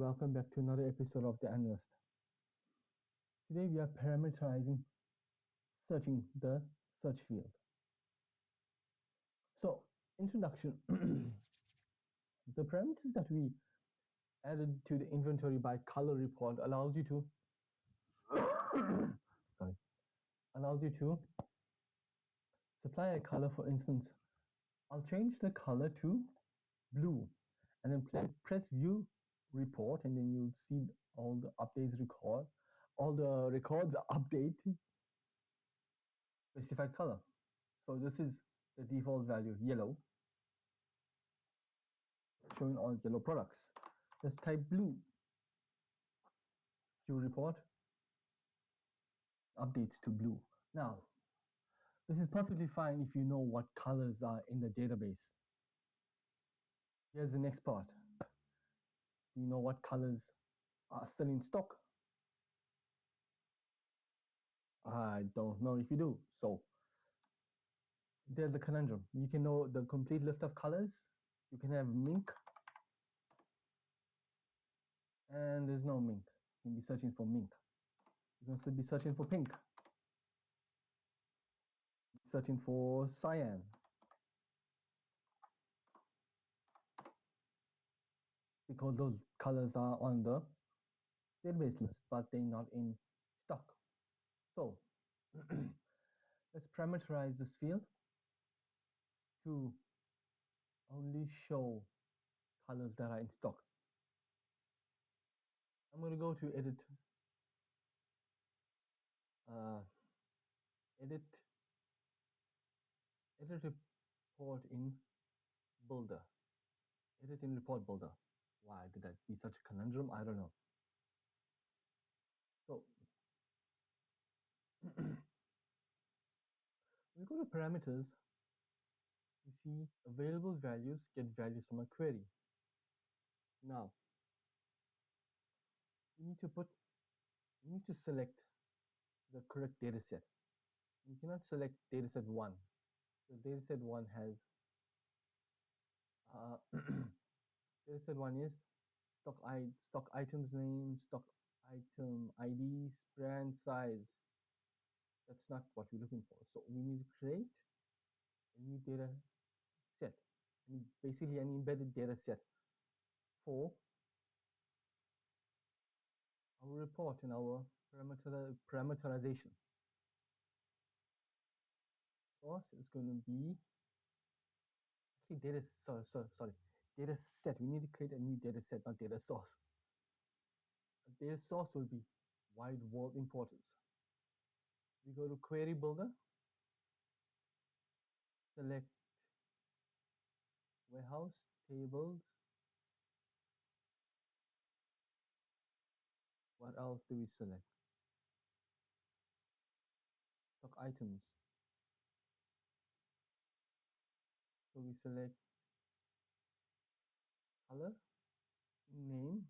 welcome back to another episode of The Analyst. Today we are parameterizing searching the search field. So, introduction. The parameters that we added to the inventory by color report allows you to sorry allows you to supply a color. For instance, I'll change the color to blue and then press view report, and then you'll see all the updates record all the records update specified color. So this is the default value, yellow, showing all yellow products. Let's type blue. View report updates to blue. Now, this is perfectly fine if you know what colors are in the database. Here's the next part. Do you know what colors are still in stock? I don't know if you do. So there's the conundrum. You can know the complete list of colors. You can have mink, and there's no mink. You can be searching for mink. You can still be searching for pink, searching for cyan, because those colors are on the database list, but they're not in stock. So let's parameterize this field to only show colors that are in stock. I'm going to go to uh, edit report in builder. Edit in report builder. Why did that be such a conundrum? I don't know. So we go to parameters. You see available values, get values from a query. Now you need to select the correct data set. You cannot select dataset 1. So dataset 1 has dataset 1 is stock items name, stock item ID, brand size. That's not what we're looking for. So we need to create a new data set, basically an embedded data set for our report and our parameterization. Source is going to be actually data set. We need to create a new data set, not data source. A data source will be wide world importers. We go to query builder, select warehouse tables. What else do we select? Stock items. So we select color, name,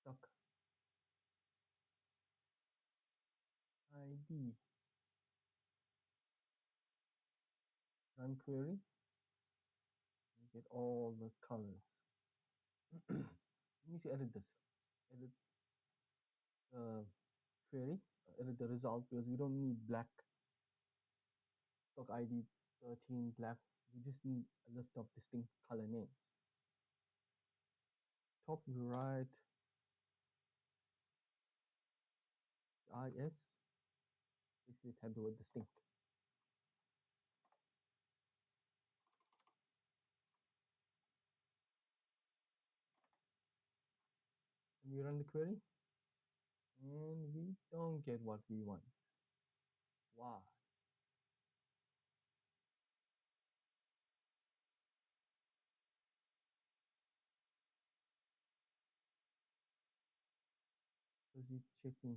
stock ID, run query. You get all the colors. You need to edit this. Edit the query, edit the result, because we don't need black stock ID 13 black. We just need a list of distinct color names. Top right IS, basically type the word distinct. And we run the query, and we don't get what we want. Why? Because it's checking.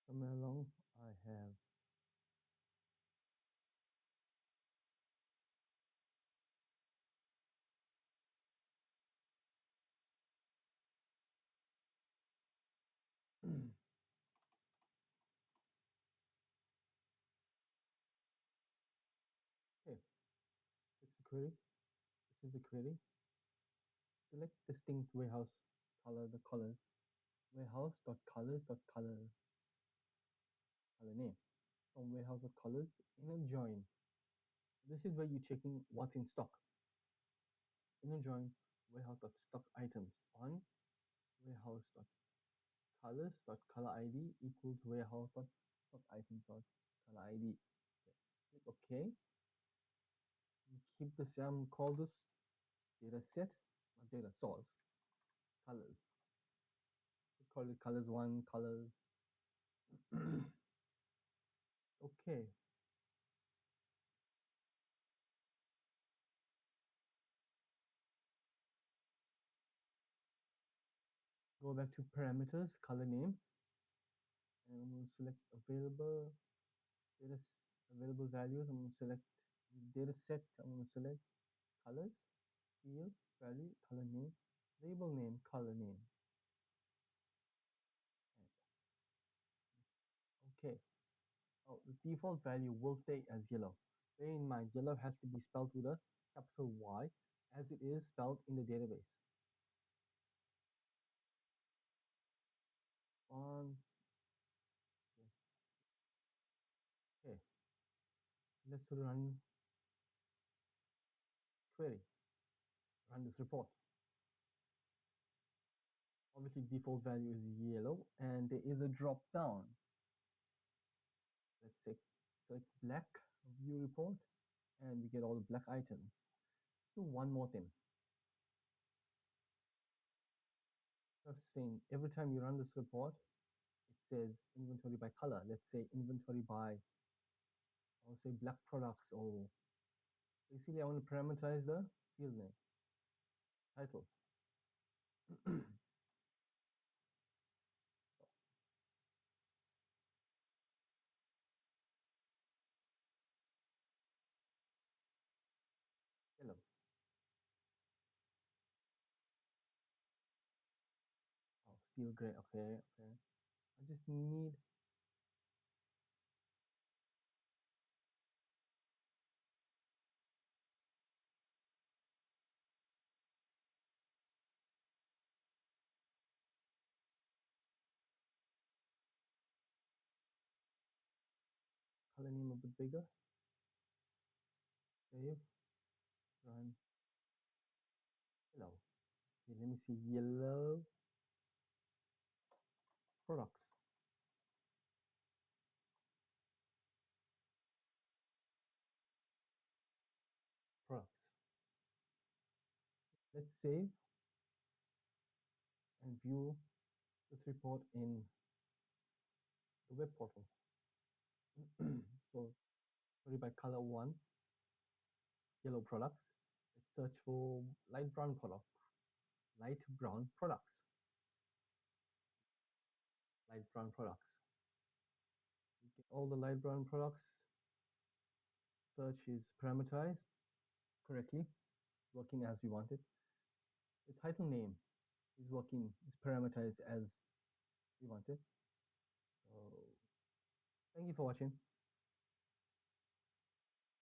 Somewhere along, I have query. This is the query. Select distinct warehouse color, the colors. Warehouse.colors.color color name. From warehouse.colors inner join. This is where you're checking what's in stock. Inner join warehouse.stock items on warehouse.colors.color ID equals warehouse.stock items.color ID. Okay. Click OK. Keep this, call this data set, not data source, colors. We call it colors one, colors. Okay, go back to parameters, color name, and I'm going to select available data, available values. I'm going to select data set. I'm going to select colors, field, value, color name, label name, color name. And okay. Oh, the default value will stay as yellow. Bear in mind, yellow has to be spelled with a capital Y as it is spelled in the database. Fonts, yes. Okay, let's run query, run this report. Obviously, default value is yellow, and there is a drop down. Let's say select black view report, and we get all the black items. Let's do one more thing. Just saying, every time you run this report, it says inventory by color. Let's say inventory by, I'll say black products, or basically I want to parameterize the field name, title. Yellow. Oh, steel gray. Okay, okay. I just need color name a bit bigger. Save, run, yellow. Okay, let me see. Yellow products. Products. Let's save and view this report in the web portal. So, sorry, by color one, yellow products. Let's search for light brown product. Light brown products. Light brown products. We get all the light brown products. Search is parameterized correctly, working as we want it. The title name is working, is parameterized as we want it. So, thank you for watching.